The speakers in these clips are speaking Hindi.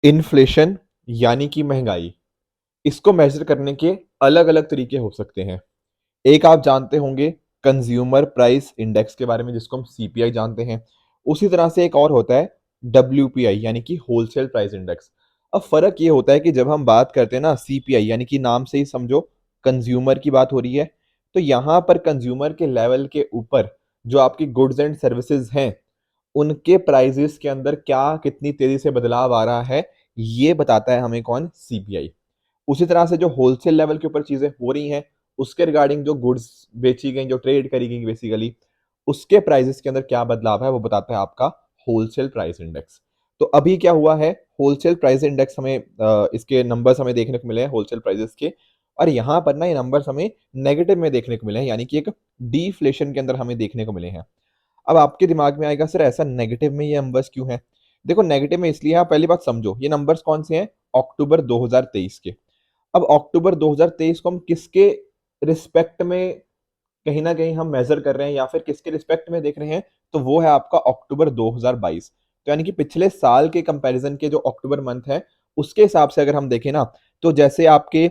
इन्फ्लेशन यानी कि महंगाई, इसको मेजर करने के अलग-अलग तरीके हो सकते हैं। एक आप जानते होंगे कंज्यूमर प्राइस इंडेक्स के बारे में जिसको हम सीपीआई जानते हैं। उसी तरह से एक और होता है डब्ल्यूपीआई यानी कि होलसेल प्राइस इंडेक्स। अब फ़र्क ये होता है कि जब हम बात करते हैं ना सीपीआई यानी कि नाम से ही समझो कंज्यूमर की बात हो रही है, तो यहाँ पर कंज्यूमर के लेवल के ऊपर जो आपकी गुड्स एंड सर्विसेज़ हैं, उनके प्राइसेज़ के अंदर क्या कितनी तेज़ी से बदलाव आ रहा है, ये बताता है हमें कौन? सीपीआई। उसी तरह से जो होलसेल लेवल के ऊपर चीज़ें हो रही हैं, उसके रिगार्डिंग जो गुड्स बेची गई, जो ट्रेड करी गई बेसिकली, उसके प्राइसेज़ के अंदर क्या बदलाव है, वो बताता है आपका होलसेल प्राइस इंडेक्स। तो अभी क्या हुआ है, होलसेल प्राइस इंडेक्स हमें इसके नंबर्स हमें देखने को मिले हैं होलसेल प्राइसेज़ के और यहाँ पर ना ये नंबर्स हमें नेगेटिव में देखने को मिले हैं, यानी कि एक डिफ्लेशन के अंदर हमें देखने को मिले हैं। अब आपके दिमाग में आएगा सर ऐसा नेगेटिव में ये नंबर्स क्यों हैं? देखो नेगेटिव में इसलिए है, आप पहली बात समझो, ये नंबर्स कौन से हैं? अक्टूबर 2023 के। अब अक्टूबर 2023 को हम किसके रिस्पेक्ट में कहीं न कहीं हम मेज़र कर रहे हैं या फिर किसके रिस्पेक्ट में देख रहे हैं, तो वो है आपका अक्टूबर 2022। तो यानी कि पिछले साल के कंपैरिज़न के जो अक्टूबर मंथ है, उसके हिसाब से अगर हम देखें ना, तो जैसे आपके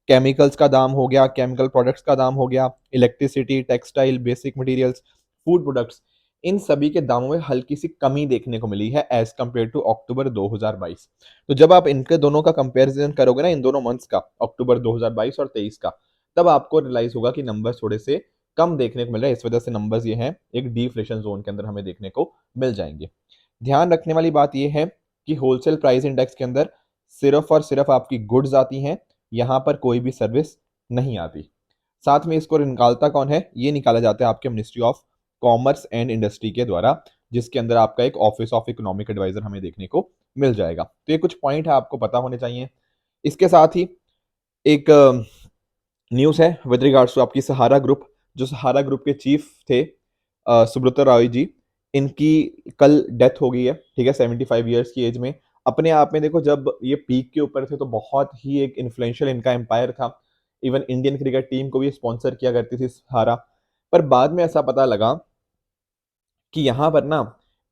केमिकल्स का दाम हो गया, केमिकल प्रोडक्ट्स का दाम हो गया, electricity, textile, basic materials, food products, इन सभी के दामों में हल्की-सी कमी देखने को मिली है एज़ कम्पेयर टू अक्टूबर 2022। तो जब आप इनके दोनों का कंपैरिज़न करोगे ना, इन दोनों मंथ्स का, अक्टूबर 2022 और 23 का, तब आपको रियलाइज़ होगा कि नंबर्स थोड़े से कम देखने को मिल रहा है। इस वजह से नंबर्स ये हैं, एक डिफ्लेशन ज़ोन के अंदर हमें देखने को मिल जाएँगे। ध्यान रखने वाली बात ये है कि होलसेल प्राइस इंडेक्स के अंदर सिर्फ़ और सिर्फ़ आपकी गुड्स आती हैं, यहाँ पर कोई भी सर्विस नहीं आती। साथ में इसको निकालता कौन है? ये निकाला जाता है आपके ministry of commerce and industry के द्वारा, जिसके अंदर आपका एक ऑफिस ऑफ इकोनॉमिक एडवाइज़र हमें देखने को मिल जाएगा। तो ये कुछ पॉइंट है आपको पता होने चाहिए। इसके साथ ही एक न्यूज़ है विद रिगार्ड्स टू आपकी सहारा ग्रुप, जो सहारा ग्रुप के चीफ थे सुब्रता रॉय जी, इनकी कल डेथ हो गई है, ठीक है? 75 इयर्स की एज में। अपने आप में देखो जब ये पीक के ऊपर थे तो बहुत ही एक इन्फ्लुएंशियल इनका एम्पायर था। इवन इंडियन क्रिकेट टीम को भी स्पॉन्सर किया करती थी सहारा। पर बाद में ऐसा पता लगा कि यहाँ पर ना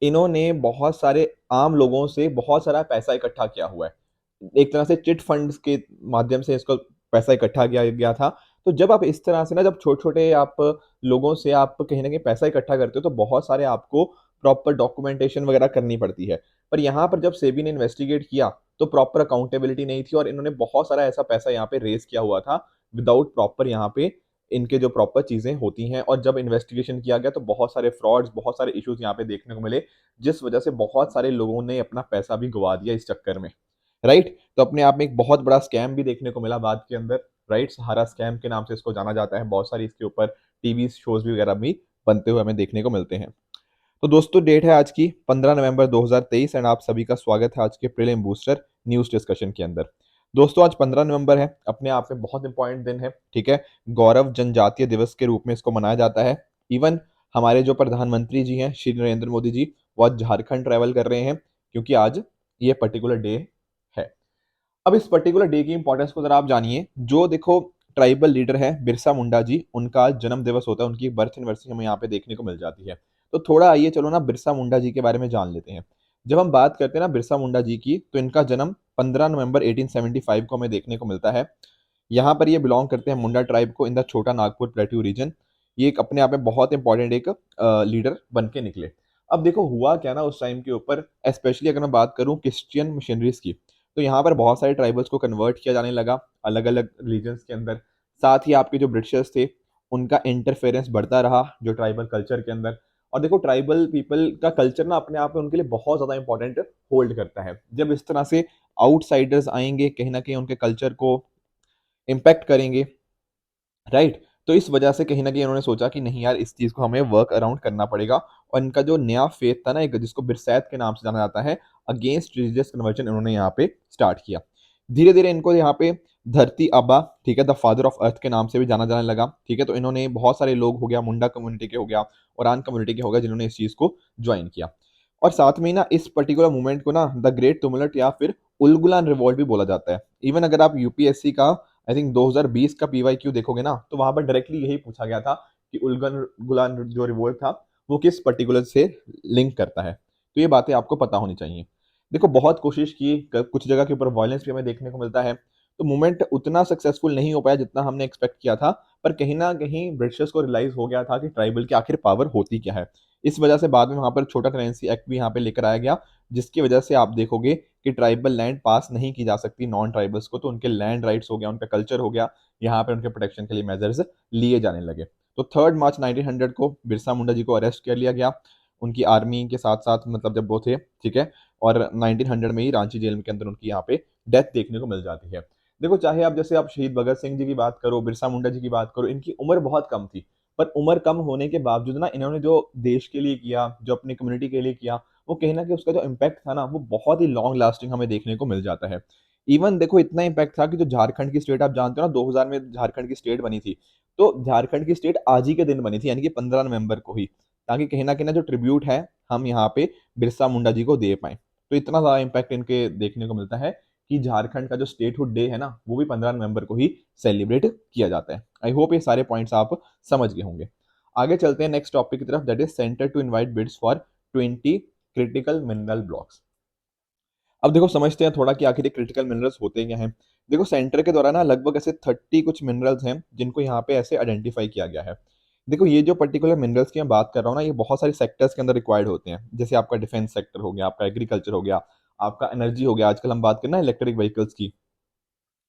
इन्होंने बहुत सारे आम लोगों से बहुत सारा पैसा इकट्ठा किया हुआ है। एक तरह से चिट फंड्स के माध्यम से इसको पैसा इकट्ठा किया गया था। तो जब आप इस तरह से ना जब छोटे-छोटे आप लोगों से आप कहीं न कहीं पैसा इकट्ठा करते हो तो बहुत सारे आपको प्रॉपर डॉक्यूमेंटेशन वगैरह करनी पड़ती है। पर यहाँ पर जब सेबी ने इन्वेस्टिगेट किया तो प्रॉपर अकाउंटेबिलिटी नहीं थी और इन्होंने बहुत सारा ऐसा पैसा यहाँ पे रेज़ किया हुआ था विदाउट प्रॉपर यहाँ पे इनके जो प्रॉपर चीज़ें होती हैं और जब इन्वेस्टिगेशन किया गया तो बहुत सारे फ्रॉड्स, बहुत सारे इश्यूज़ यहाँ पे देखने को मिले, जिस वजह से बहुत सारे लोगों ने अपना पैसा भी गँवा दिया इस चक्कर में, राइट? तो अपने आप में एक बहुत बड़ा स्कैम भी देखने को मिला बाद के अंदर, राइट? सहारा स्कैम के नाम से इसको जाना जाता है, बहुत सारी इसके ऊपर टीवी शोज़ भी वगैरह भी बनते हुए हमें देखने को मिलते हैं। तो दोस्तों डेट है आज की 15 नवंबर 2023 एंड आप सभी का स्वागत है आज के प्रीलिम बूस्टर न्यूज़ डिस्कशन के अंदर। दोस्तों आज 15 नवंबर है, अपने आप में बहुत इंपॉर्टेंट दिन है, ठीक है? गौरव जनजातीय दिवस के रूप में इसको मनाया जाता है। इवन हमारे जो प्रधानमंत्री जी हैं, श्री नरेंद्र मोदी जी, वो आज झारखंड ट्रैवल कर रहे हैं क्योंकि आज ये पर्टिकुलर डे है। अब इस पर्टिकुलर डे की इंपॉर्टेंस को ज़रा आप जानिए। जो देखो ट्राइबल लीडर है बिरसा मुंडा जी, उनका आज जन्म दिवस होता है, उनकी बर्थ एनिवर्सरी हमें यहाँ पे देखने को मिल जाती है। तो थोड़ा आइए चलो ना बिरसा मुंडा जी के बारे में जान लेते हैं। जब हम बात करते हैं ना बिरसा मुंडा जी की, तो इनका जन्म 15 नवंबर 1875 को हमें देखने को मिलता है। यहाँ पर ये बिलॉन्ग करते हैं मुंडा ट्राइब को इन द छोटा नागपुर प्लेट्यू रीजन। ये एक अपने आप में बहुत इंपॉर्टेंट एक लीडर बन के निकले। अब देखो हुआ क्या ना उस टाइम के ऊपर, स्पेशली अगर मैं बात करूँ क्रिश्चियन मिशनरीज़ की, तो यहाँ पर बहुत सारे ट्राइबल्स को कन्वर्ट किया जाने लगा, अलग-अलग रीजन्स के अंदर। साथ ही आपके जो ब्रिटिशर्स थे, उनका इंटरफेरेंस बढ़ता रहा जो ट्राइबल कल्चर के अंदर। और देखो ट्राइबल पीपल का कल्चर ना अपने आप में उनके लिए बहुत ज़्यादा इंपॉर्टेंट होल्ड करता है। जब इस तरह से आउटसाइडर्स आएँगे, कहीं न कहीं उनके कल्चर को इम्पैक्ट करेंगे, राइट? तो इस वजह से कहीं न कहीं उन्होंने सोचा कि नहीं यार इस चीज़ को हमें वर्क अराउंड करना पड़ेगा और इनका जो नया फेथ था ना एक जिसको बिरसैत के नाम से जाना जाता है, अगेंस्ट रिलीजियस कन्वर्जन इन्होंने यहाँ पे स्टार्ट किया। धीरे-धीरे इनको यहाँ पे धरती आबा, ठीक है, द फादर ऑफ अर्थ के नाम से भी जाना जाने लगा, ठीक है? तो इन्होंने बहुत सारे लोग हो गया, मुंडा कम्युनिटी के हो गया, ओरान कम्युनिटी के हो गया जिन्होंने इस चीज़ को जॉइन किया। और साथ में ही ना इस पर्टिकुलर मूवमेंट को ना द ग्रेट तुमुलट या फिर उलगुलान रिवॉल्ट भी बोला जाता है। इवन अगर आप यूपीएससी का आई थिंक 2020 का पीवाईक्यू देखोगे ना, तो वहाँ पर डायरेक्टली यही पूछा गया था कि उलगन गुलान जो रिवोल्ट था, वो किस पर्टिकुलर से लिंक करता है। तो ये बातें आपको पता होनी चाहिए। देखो बहुत कोशिश की, कुछ जगह के ऊपर वायलेंस भी हमें देखने को मिलता है, तो मूवमेंट उतना सक्सेसफुल नहीं हो पाया जितना हमने एक्सपेक्ट किया था। पर कहीं ना कहीं ब्रिटिशर्स को रियलाइज हो गया था कि ट्राइबल की आखिर पावर होती क्या है। इस वजह से बाद में वहां पर छोटा करेंसी एक्ट भी यहाँ पे लेकर आया गया, जिसकी वजह से आप देखोगे कि ट्राइबल लैंड पास नहीं की जा सकती नॉन ट्राइबल्स को, तो उनके लैंड राइट्स हो गया, उनका कल्चर हो गया, यहाँ पे उनके प्रोटेक्शन के लिए मेजर्स लिए जाने लगे। तो 3 मार्च 1900 को बिरसा मुंडा जी को अरेस्ट कर लिया गया, उनकी आर्मी के साथ साथ, मतलब जब वो थे, ठीक है। और 1900 में ही रांची जेल के अंदर उनकी यहाँ पे डेथ देखने को मिल जाती है। देखो चाहे आप जैसे आप शहीद भगत सिंह जी की बात करो, बिरसा मुंडा जी की बात करो, इनकी उम्र बहुत कम थी, पर उम्र कम होने के बावजूद ना इन्होंने जो देश के लिए किया, जो अपनी कम्युनिटी के लिए किया, वो कहीं ना कहीं उसका जो इम्पैक्ट था ना, वो बहुत ही लॉन्ग लास्टिंग हमें देखने को मिल जाता है। इवन देखो इतना इम्पैक्ट था कि जो झारखंड की स्टेट आप जानते हो ना, 2000 में झारखंड की स्टेट बनी थी, तो झारखंड की स्टेट आज ही के दिन बनी थी, यानी कि 15 नवंबर को ही, ताकि कहीं ना जो ट्रिब्यूट है हम यहाँ पे बिरसा मुंडा जी को दे पाए। तो इतना ज़्यादा इम्पैक्ट इनके देखने को मिलता है कि झारखंड का जो स्टेटहुड डे है ना, वो भी 15 नवंबर को ही सेलिब्रेट किया जाता है। आई होप ये सारे पॉइंट्स आप समझ गए होंगे। आगे चलते हैं नेक्स्ट टॉपिक की तरफ, that is centre to invite bids for 20 critical mineral blocks. अब देखो समझते हैं थोड़ा कि आखिर ये क्रिटिकल मिनरल्स होते क्या हैं। देखो सेंटर के द्वारा ना लगभग ऐसे 30 कुछ मिनरल्स हैं जिनको यहाँ पे ऐसे आइडेंटिफाई किया गया है। देखो ये जो पर्टिकुलर मिनरल्स की मैं बात कर रहा हूँ ना, ये बहुत सारे सेक्टर्स के अंदर रिक्वायर्ड होते हैं, जैसे आपका डिफेंस सेक्टर हो गया, आपका एग्रीकल्चर हो गया, आपका एनर्जी हो गया, आजकल हम बात करें ना इलेक्ट्रिक व्हीकल्स की,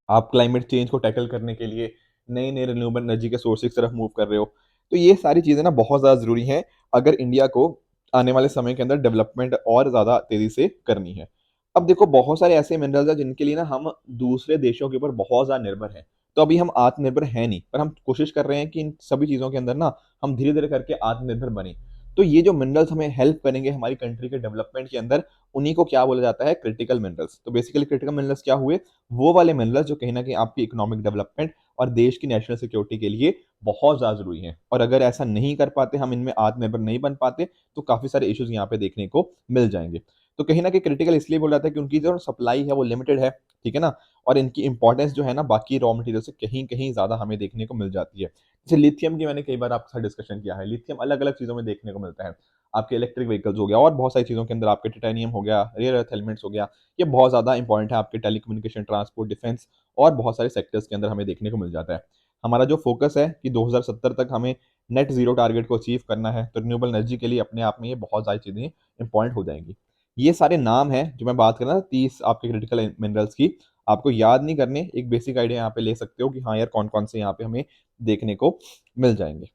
आप क्लाइमेट चेंज को टैकल करने के लिए नए नए रिन्यूएबल एनर्जी के सोर्सेज की तरफ मूव कर रहे हो। तो ये सारी चीज़ें ना बहुत ज़्यादा ज़रूरी हैं अगर इंडिया को आने वाले समय के अंदर डेवलपमेंट और ज़्यादा तेज़ी से करनी है। अब देखो बहुत सारे ऐसे मिनरल्स हैं जिनके लिए ना हम दूसरे देशों के ऊपर बहुत ज़्यादा निर्भर हैं। तो अभी हम आत्मनिर्भर हैं नहीं, पर हम कोशिश कर रहे हैं कि इन सभी चीज़ों के अंदर ना हम धीरे धीरे करके आत्मनिर्भर बने। तो ये जो मिनरल्स हमें हेल्प करेंगे हमारी कंट्री के डेवलपमेंट के अंदर, उन्हीं को क्या बोला जाता है, क्रिटिकल मिनरल्स। तो बेसिकली क्रिटिकल मिनरल्स क्या हुए, वो वाले मिनरल्स जो कहीं न कहीं आपकी इकोनॉमिक डेवलपमेंट और देश की नेशनल सिक्योरिटी के लिए बहुत ज़्यादा ज़रूरी हैं। और अगर ऐसा नहीं कर पाते, हम इनमें आत्मनिर्भर नहीं बन पाते, तो काफ़ी सारे इश्यूज़ यहाँ पे देखने को मिल जाएँगे। तो कहीं न कहीं क्रिटिकल इसलिए बोला जाता है कि उनकी जो सप्लाई है वो लिमिटेड है, ठीक है ना? और इनकी इम्पोर्टेंस जो है ना बाकी रॉ मटेरियल से कहीं-कहीं ज़्यादा हमें देखने को मिल जाती है। जैसे लिथियम की मैंने कई बार आपके साथ डिस्कशन किया है, लिथियम अलग-अलग चीज़ों में देखने को मिलता है। आपके इलेक्ट्रिक व्हीकल्स हो गया और बहुत सारी चीज़ों के अंदर आपके टाइटेनियम हो गया, रेयर अर्थ एलिमेंट्स हो गया, ये बहुत ज़्यादा इंपॉर्टेंट है आपके टेलीकम्युनिकेशन, ट्रांसपोर्ट, डिफेंस और बहुत सारे सेक्टर्स के अंदर हमें देखने को मिल जाता है। हमारा जो फोकस है कि 2070 तक हमें नेट ज़ीरो टारगेट को अचीव करना है, तो रिन्यूएबल एनर्जी के लिए अपने आप में ये बहुत सारी चीज़ें इंपॉर्टेंट हो जाएँगी। ये सारे नाम हैं जो मैं बात कर रहा था 30 आपके क्रिटिकल मिनरल्स की, आपको याद नहीं करने, एक बेसिक आइडिया यहाँ पे ले सकते हो कि हाँ यार कौन-कौन से यहाँ पे हमें देखने को मिल जाएँगे।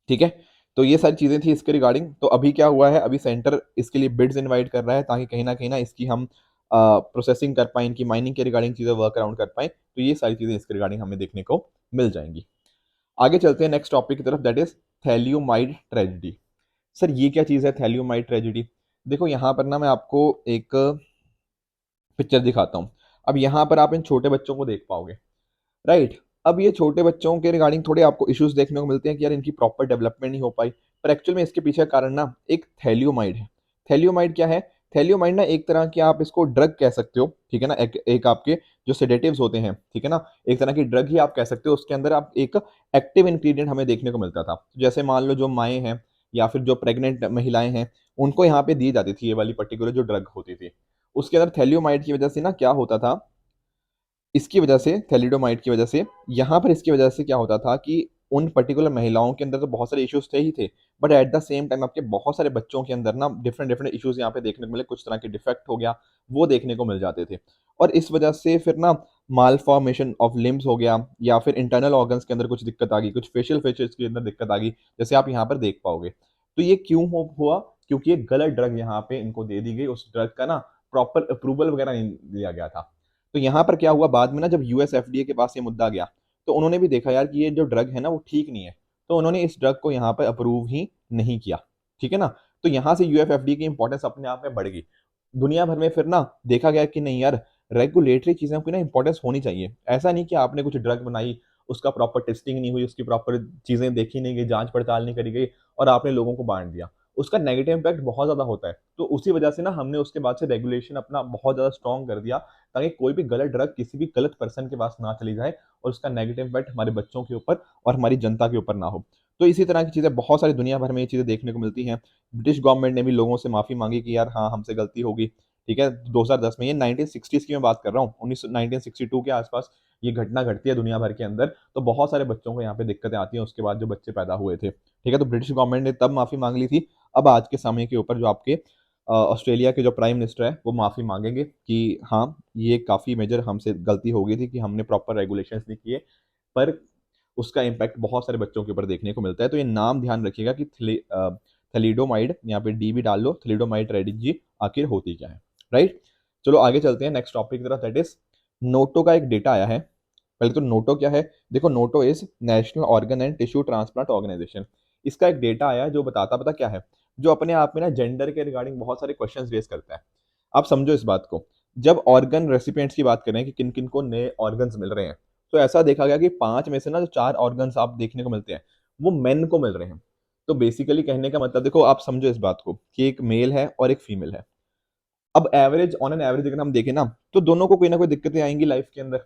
ठीक है? तो ये सारी चीज़ें थी इसके रिगार्डिंग। तो अभी क्या हुआ है, अभी सेंटर इसके लिए बिड्स इनवाइट कर रहा है ताकि कहीं न कहीं ना इसकी हम प्रोसेसिंग कर पाएँ, इनकी माइनिंग के रिगार्डिंग चीज़ें वर्क अराउंड कर पाएँ। तो ये सारी चीज़ें इसके रिगार्डिंग हमें देखने को मिल जाएँगी। आगे चलते हैं नेक्स्ट टॉपिक की तरफ, दैट इज़ थैलियोमाइड ट्रेजेडी। सर ये क्या चीज़ है थैलियोमाइड ट्रेजेडी? देखो यहाँ पर ना मैं आपको एक पिक्चर दिखाता हूँ। अब यहाँ पर आप इन छोटे बच्चों को देख पाओगे। राइट। अब ये छोटे बच्चों के रिगार्डिंग थोड़े आपको इश्यूज देखने को मिलते हैं कि यार इनकी प्रॉपर डेवलपमेंट नहीं हो पाई, पर एक्चुअल में इसके पीछे का कारण ना एक थैलियोमाइड है। थैलियोमाइड क्या है? थैलियोमाइड ना एक तरह की आप इसको ड्रग कह सकते हो, ठीक है ना? एक आपके जो सेडेटिव्स होते हैं, ठीक है ना? एक तरह की ड्रग ही आप कह सकते हो, उसके अंदर आप एक एक्टिव इंग्रेडिएंट हमें देखने को मिलता था। जैसे मान लो जो माएँ हैं या फिर जो प्रेग्नेंट महिलाएँ हैं, उनको यहाँ पे दी जाती थी ये वाली पर्टिकुलर जो ड्रग होती थी। उसके अंदर थैलियोमाइड की वजह से ना क्या होता था, इसकी वजह से, थैलिडोमाइड की वजह से, यहाँ पर इसकी वजह से क्या होता था कि उन पर्टिकुलर महिलाओं के अंदर तो बहुत सारे इश्यूज़ थे ही थे, but at the same time आपके बहुत सारे बच्चों के अंदर ना डिफरेंट डिफरेंट इश्यूज़ यहाँ पे देखने को मिले, कुछ तरह के डिफेक्ट हो गया, वो देखने को मिल जाते थे। और इस वजह से फिर ना मालफॉर्मेशन ऑफ लिम्ब्स हो गया या फिर इंटरनल ऑर्गन्स के अंदर कुछ दिक्कत आ गई, कुछ फेशियल फीचर्स के अंदर दिक्कत आ गई, जैसे आप यहाँ पर देख पाओगे। तो ये क्यों हो हुआ? क्योंकि एक गलत ड्रग यहाँ पे इनको दे दी गई, उस ड्रग का ना प्रॉपर अप्रूवल वगैरह नहीं लिया गया था। तो यहाँ पर क्या हुआ बाद में ना, जब यूएस एफडीए के पास ये मुद्दा गया, तो उन्होंने भी देखा यार कि ये जो ड्रग है ना वो ठीक नहीं है, तो उन्होंने इस ड्रग को यहाँ पर अप्रूव ही नहीं किया। ठीक है ना? तो यहाँ से यूएस एफडीए की इंपॉर्टेंस अपने आप में बढ़ गई। दुनिया भर में फिर ना देखा गया कि नहीं यार, रेगुलेटरी चीज़ों की ना इंपॉर्टेंस होनी चाहिए। ऐसा नहीं कि आपने कुछ ड्रग बनाई, उसका प्रॉपर टेस्टिंग नहीं हुई, उसकी प्रॉपर चीज़ें देखी नहीं गई, जाँच पड़ताल नहीं करी गई और आपने लोगों को बाँट दिया। उसका नेगेटिव इम्पैक्ट बहुत ज़्यादा होता है। तो उसी वजह से ना हमने उसके बाद से रेगुलेशन अपना बहुत ज़्यादा स्ट्रॉन्ग कर दिया, ताकि कोई भी गलत ड्रग किसी भी गलत पर्सन के पास ना चली जाए और उसका नेगेटिव इम्पैक्ट हमारे बच्चों के ऊपर और हमारी जनता के ऊपर ना हो। तो इसी तरह की चीज़ें बहुत सारी दुनिया भर में ये चीज़ें देखने को मिलती हैं। ब्रिटिश गवर्नमेंट ने भी लोगों से माफ़ी माँगी कि यार हाँ, हमसे गलती हो गई। ठीक है, 2010 में, ये 1960s की मैं बात कर रहा हूँ, 1962 के आसपास ये घटना घटती है दुनिया भर के अंदर। तो बहुत सारे बच्चों को यहाँ पे दिक्कतें आती हैं उसके बाद जो बच्चे पैदा हुए थे, ठीक है। तो ब्रिटिश गवर्नमेंट ने तब माफ़ी मांग ली थी। अब आज के समय के ऊपर जो आपके ऑस्ट्रेलिया के जो प्राइम मिनिस्टर है वो माफ़ी मांगेंगे कि हाँ, ये काफ़ी मेजर हमसे गलती हो गई थी कि हमने प्रॉपर रेगुलेशंस नहीं किए, पर उसका इम्पैक्ट बहुत सारे बच्चों के ऊपर देखने को मिलता है। तो ये नाम ध्यान रखिएगा कि थैलिडोमाइड, यहाँ पे डी भी डाल लो, थैलिडोमाइड रेडिजी आखिर होती क्या है, राइट। चलो आगे चलते हैं नेक्स्ट टॉपिक की तरफ, दैट इज नोटो का एक डेटा आया है। पहले तो नोटो क्या है, देखो, NOTTO is national organ and tissue transplant organisation. इसका एक डेटा आया है जो बताता पता क्या है, जो अपने आप में ना जेंडर के रिगार्डिंग बहुत सारे क्वेश्चंस रेज करता है। आप समझो इस बात को, जब ऑर्गन रेसिपिएंट्स की बात करें कि किन किन को नए ऑर्गन्स मिल रहे हैं, तो ऐसा देखा गया कि 5 में से ना जो 4 ऑर्गन्स आप देखने को मिलते हैं वो मेन को मिल रहे हैं। तो बेसिकली कहने का मतलब, देखो आप समझो इस बात को कि एक मेल है और एक फीमेल है। अब एवरेज, ऑन एन एवरेज अगर हम देखें ना, तो दोनों को कोई ना कोई दिक्कतें आएंगी लाइफ के अंदर,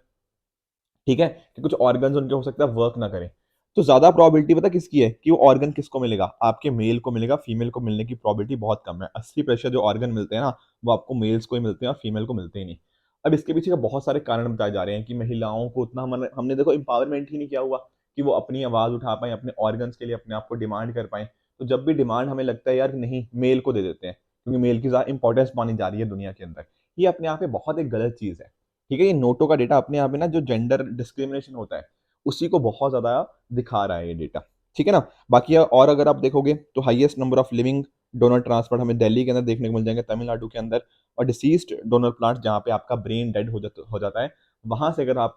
ठीक है, कि कुछ ऑर्गन्स उनके हो सकता है वर्क ना करें। तो ज्यादा प्रोबेबिलिटी पता किसकी है कि वो ऑर्गन किसको मिलेगा, आपके मेल को मिलेगा। फीमेल को मिलने की प्रोबेबिलिटी बहुत कम है। 80% जो ऑर्गन मिलते हैं ना, वो आपको मेल्स को ही मिलते हैं और फीमेल को मिलते ही नहीं। अब इसके पीछे का बहुत सारे कारण बताए जा रहे हैं कि महिलाओं को उतना हमने देखो एम्पावरमेंट ही नहीं किया हुआ कि वो अपनी आवाज उठा पाए, अपने ऑर्गन्स के लिए अपने आप को डिमांड कर पाए। तो जब भी डिमांड हमें लगता है यार नहीं, मेल को दे देते हैं क्योंकि मेल की ज्यादा इंपॉर्टेंस मानी जा रही है दुनिया के अंदर। ये अपने आप में बहुत एक गलत चीज है, ठीक है। ये नोटो का डेटा अपने आप में ना जो जेंडर डिस्क्रिमिनेशन होता है उसी को बहुत ज्यादा दिखा रहा है ये डेटा, ठीक है ना। बाकी और अगर आप देखोगे तो highest number of living donor transplant हमें दिल्ली के अंदर देखने को मिल जाएंगे, तमिलनाडु के अंदर। और डिसीज्ड डोनर प्लांट जहाँ पे आपका ब्रेन डेड हो जाता है, वहां से अगर आप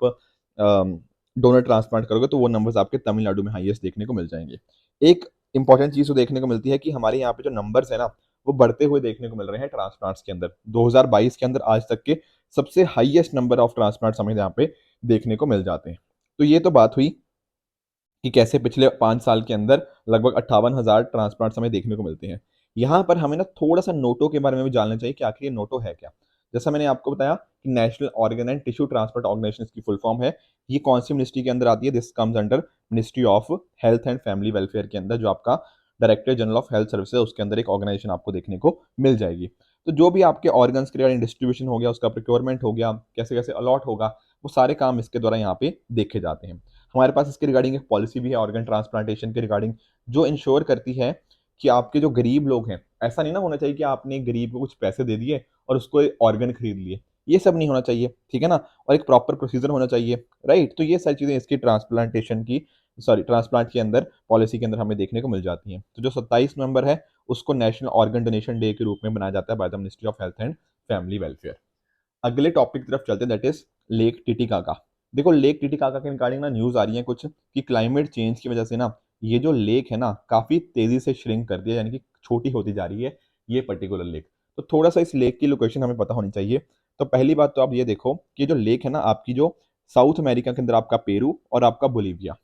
डोनर ट्रांसप्लांट करोगे तो वो नंबर्स आपके तमिलनाडु में हाईएस्ट देखने को मिल जाएंगे। एक इंपॉर्टेंट चीज तो देखने को मिलती है कि हमारे यहाँ पे जो नंबर्स है ना, वो बढ़ते हुए देखने को मिल रहे हैं ट्रांसप्लांट्स के अंदर। 2022 के अंदर आज तक के सबसे हाईएस्ट नंबर ऑफ ट्रांसप्लांट्स हमें यहाँ पे देखने को मिल जाते हैं। तो ये तो बात हुई कि कैसे पिछले 5 साल के अंदर लगभग 58,000 ट्रांसप्लांट्स हमें देखने को मिलते हैं। यहाँ पर हमें ना थोड़ा सा नोटो के बारे में भी जानना चाहिए कि आखिर ये नोटो है क्या। जैसा मैंने आपको बताया कि national organ and tissue transplant organisation इसकी फुल फॉर्म है। ये कौन सी मिनिस्ट्री के अंदर आती है, this comes under ministry of health and family welfare के अंदर, जो आपका director general of health services उसके अंदर एक ऑर्गेनाइजेशन आपको देखने को मिल जाएगी। तो जो भी आपके ऑर्गन्स के रिगार्डिंग डिस्ट्रीब्यूशन हो गया, उसका प्रोक्योरमेंट हो गया, कैसे कैसे अलॉट होगा, वो सारे काम इसके द्वारा यहाँ पे देखे जाते हैं। हमारे पास इसके रिगार्डिंग एक पॉलिसी भी है ऑर्गन ट्रांसप्लांटेशन के रिगार्डिंग, जो इंश्योर करती है कि आपके जो गरीब लोग हैं, ऐसा नहीं ना होना चाहिए कि आपने गरीब को कुछ पैसे दे दिए और उसको ऑर्गन खरीद लिए। ये सब नहीं होना चाहिए, ठीक है ना। और एक प्रॉपर प्रोसीजर होना चाहिए, राइट। तो ये सारी चीजें इसकी ट्रांसप्लांटेशन की, सॉरी, ट्रांसप्लांट के अंदर पॉलिसी के अंदर हमें देखने को मिल जाती हैं। तो जो 27 नवंबर है उसको नेशनल ऑर्गन डोनेशन डे के रूप में मनाया जाता है by the ministry of health and family welfare. अगले टॉपिक की तरफ चलते हैं, दैट इज लेक टिटिकाका। देखो, लेक टिटिकाका के रिगार्डिंग ना न्यूज आ रही है कुछ कि क्लाइमेट चेंज की वजह से ना ये जो लेक है ना काफी तेजी से श्रिंक कर दिया, यानी कि छोटी होती जा रही है ये पर्टिकुलर लेक। तो थोड़ा सा इस लेक की लोकेशन हमें पता होनी चाहिए। तो पहली बात तो आप ये देखो कि ये जो लेक है ना आपकी, जो साउथ अमेरिका के अंदर आपका पेरू और आपका बोलीविया,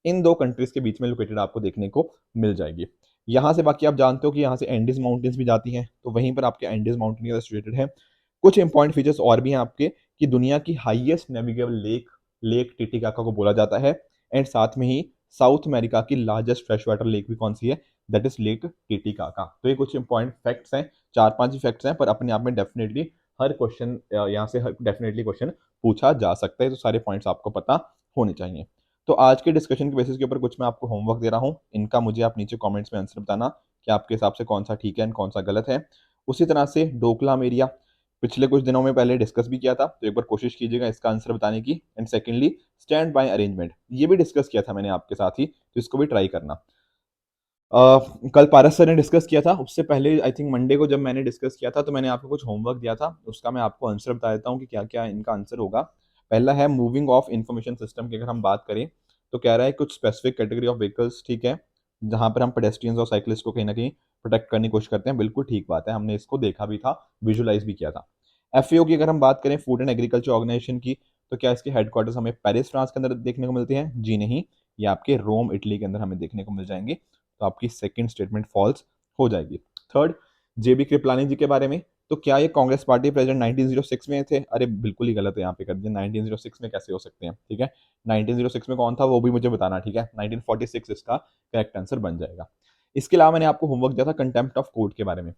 इन दो कंट्रीज के बीच में लोकेटेड आपको देखने को मिल जाएगी। यहाँ से बाकी आप जानते हो कि यहाँ से एंडीज माउंटेन्स भी जाती हैं, तो वहीं पर आपके एंडीज माउंटेन के सिचुएटेड है। कुछ इंपॉर्टेंट फीचर्स और भी हैं आपके कि दुनिया की highest navigable lake lake Titicaca को बोला जाता है। एंड साथ में ही साउथ अमेरिका की लार्जेस्ट फ्रेश वाटर लेक भी कौन सी है, दैट इज लेक टिटिकाका। तो ये कुछ इंपॉर्टेंट फैक्ट्स हैं, 4-5 ही फैक्ट्स हैं, पर अपने आप में डेफिनेटली हर क्वेश्चन यहाँ से डेफिनेटली क्वेश्चन पूछा जा सकता है। तो सारे पॉइंट्स आपको पता होने चाहिए। तो आज के डिस्कशन के बेसिस के ऊपर कुछ मैं आपको होमवर्क दे रहा हूँ, इनका मुझे आप नीचे कमेंट्स में आंसर बताना कि आपके हिसाब से कौन सा ठीक है एंड कौन सा गलत है। उसी तरह से डोकलाम एरिया पिछले कुछ दिनों में पहले डिस्कस भी किया था, तो एक बार कोशिश कीजिएगा इसका आंसर बताने की। And secondly stand by arrangement, ये भी डिस्कस किया था मैंने आपके साथ ही, तो इसको भी ट्राई करना। कल पारस सर ने डिस्कस किया था, उससे पहले आई थिंक मंडे को जब मैंने डिस्कस किया था तो मैंने आपको कुछ होमवर्क दिया था, उसका मैं आपको आंसर बता देता हूँ कि क्या क्या इनका आंसर होगा। पहला है मूविंग ऑफ इंफॉर्मेशन सिस्टम की, अगर हम बात करें तो कह रहा है कुछ स्पेसिफिक कैटेगरी ऑफ व्हीकल्स, ठीक है, जहां पर हम पेडेस्ट्रियंस और साइकिलिस्ट को कहीं ना कहीं प्रोटेक्ट करने की कोशिश करते हैं। बिल्कुल ठीक बात है, हमने इसको देखा भी था, विजुलाइज भी किया था। एफएओ की अगर हम बात करें, फूड एंड एग्रीकल्चर ऑर्गेनाइजेशन की, तो क्या इसके हेडक्वार्टर्स हमें पेरिस फ्रांस के अंदर देखने को मिलते हैं? जी नहीं, ये आपके रोम इटली के अंदर हमें देखने को मिल जाएंगे। तो आपकी सेकंड स्टेटमेंट फॉल्स हो जाएगी। थर्ड, जेबी कृपलानी जी के बारे में, तो क्या ये कांग्रेस पार्टी प्रेसिडेंट 1906 में थे? अरे बिल्कुल ही गलत है, यहाँ पे कर दिया, 1906 में कैसे हो सकते हैं, ठीक है। 1906 में कौन था वो भी मुझे बताना, ठीक है। 1946 इसका करेक्ट आंसर बन जाएगा। इसके अलावा मैंने आपको होमवर्क दिया था कंटेम्प्ट ऑफ कोर्ट के बारे में।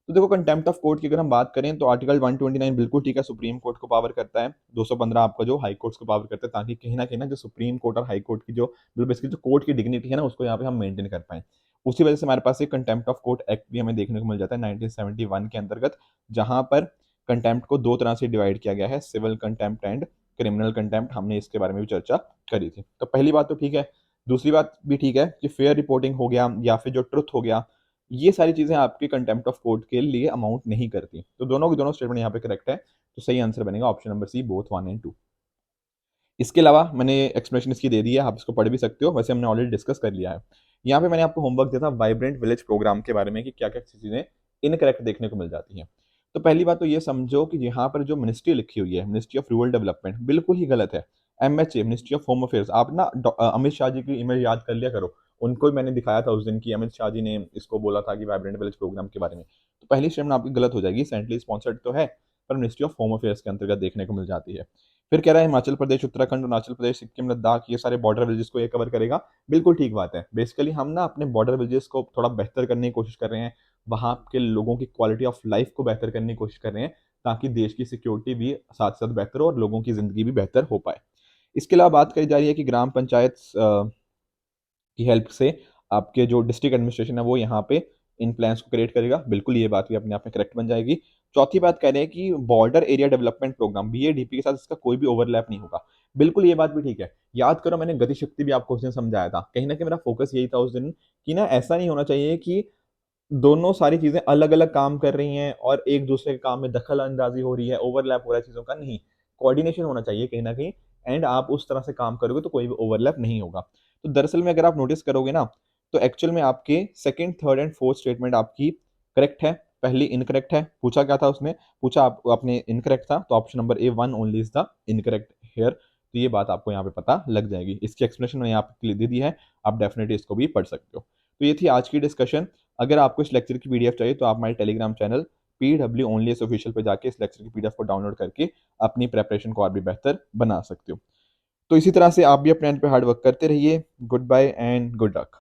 तो देखो कंटेम्प्ट ऑफ कोर्ट की अगर हम बात करें तो आर्टिकल 129 बिल्कुल ठीक है, सुप्रीम कोर्ट को पावर करता है, 215 आपका जो हाई कोर्ट्स को पावर करता है, ताकि कहीं ना जो सुप्रीम कोर्ट और हाई कोर्ट की जो बेसिकली जो कोर्ट की डिग्निटी है ना, उसको यहाँ पे हम मेंटेन कर पाएं। उसी वजह से हमारे पास एक कंटेम्प्ट ऑफ कोर्ट एक्ट भी हमें देखने को मिल जाता है 1971 के अंतर्गत, जहां पर कंटेम्प्ट को दो तरह से डिवाइड किया गया है, civil contempt and criminal contempt. हमने इसके बारे में भी चर्चा करी थी। तो पहली बात तो ठीक है। दूसरी बात भी ठीक है कि फेयर रिपोर्टिंग हो गया या फिर जो ट्रुथ हो गया, ये सारी चीजें आपके कंटेम्प्ट ऑफ कोर्ट के लिए अमाउंट नहीं करती। तो दोनों की दोनों स्टेटमेंट यहाँ पे करेक्ट है। तो सही आंसर बनेगा option number C, both 1 and 2। इसके अलावा मैंने एक्सप्लेनेशन इसकी दे दी है, आप इसको पढ़ भी सकते हो, वैसे हमने ऑलरेडी डिस्कस कर लिया है। यहाँ पे मैंने आपको होमवर्क दिया था वाइब्रेंट विलेज प्रोग्राम के बारे में कि क्या क्या चीजें इनकरेक्ट देखने को मिल जाती हैं। तो पहली बात तो ये समझो कि यहाँ पर जो मिनिस्ट्री लिखी हुई है, मिनिस्ट्री ऑफ रूरल डेवलपमेंट, बिल्कुल ही गलत है। MHA, ministry of home affairs. आप ना अमित शाह जी की इमेज याद कर लिया करो, उनको ही मैंने दिखाया था उस दिन की अमित शाह जी ने इसको बोला था कि वाइब्रेंट विलेज प्रोग्राम के बारे में। तो पहली स्टेटमेंट आपकी गलत हो जाएगी, सेंट्रली स्पॉन्सर्ड तो है पर मिनिस्ट्री ऑफ होम अफेयर्स के अंतर्गत देखने को मिल जाती है। फिर कह रहा है हिमाचल प्रदेश, उत्तराखंड, अरुणाचल प्रदेश, सिक्किम, लद्दाख, ये सारे बॉर्डर विलेजेस को ये कवर करेगा। बिल्कुल ठीक बात है। बेसिकली हम ना अपने बॉर्डर विलेजेस को थोड़ा बेहतर करने की कोशिश कर रहे हैं, वहाँ के लोगों की क्वालिटी ऑफ लाइफ को बेहतर करने की कोशिश कर रहे हैं, ताकि देश की सिक्योरिटी भी साथ साथ बेहतर हो और लोगों की जिंदगी भी बेहतर हो पाए। इसके अलावा बात करी जा रही है कि ग्राम पंचायत की हेल्प से आपके जो डिस्ट्रिक्ट एडमिनिस्ट्रेशन है वो यहाँ पे इन प्लान्स को क्रिएट करेगा। बिल्कुल ये बात भी अपने आप में करेक्ट बन जाएगी। चौथी बात कह रहे हैं कि border area development programme BADP के साथ इसका कोई भी ओवरलैप नहीं होगा। बिल्कुल ये बात भी ठीक है। याद करो मैंने गति शक्ति भी आपको उस दिन समझाया था, कहीं ना कहीं मेरा फोकस यही था उस दिन कि ना ऐसा नहीं होना चाहिए कि दोनों सारी चीजें अलग अलग काम कर रही हैं और एक दूसरे के काम में दखल अंदाजी हो रही है, ओवरलैप हो रहा है चीजों का। नहीं, कोऑर्डिनेशन होना चाहिए कहीं ना कहीं, एंड आप उस तरह से काम करोगे तो कोई भी ओवरलैप नहीं होगा। तो दरअसल में अगर आप नोटिस करोगे ना, तो एक्चुअल में आपके second, third and fourth statement आपकी करेक्ट है, पहली इनकरेक्ट है। पूछा क्या था उसने, पूछा आप अपने इनकरेक्ट था, तो option number A1 only is the incorrect here. तो ये बात आपको यहाँ पे पता लग जाएगी। इसकी एक्सप्लेनेशन मैंने यहाँ पे दे दी है, आप डेफिनेटली इसको भी पढ़ सकते हो। तो ये थी आज की डिस्कशन। अगर आपको इस लेक्चर की PDF चाहिए तो आप हमारे Telegram channel PW only official पे जाके इस लेक्चर की PDF को डाउनलोड करके अपनी प्रेपरेशन को और भी बेहतर बना सकते हो। तो इसी तरह से आप भी अपने एंड पे हार्ड वर्क करते रहिए। Goodbye and good luck.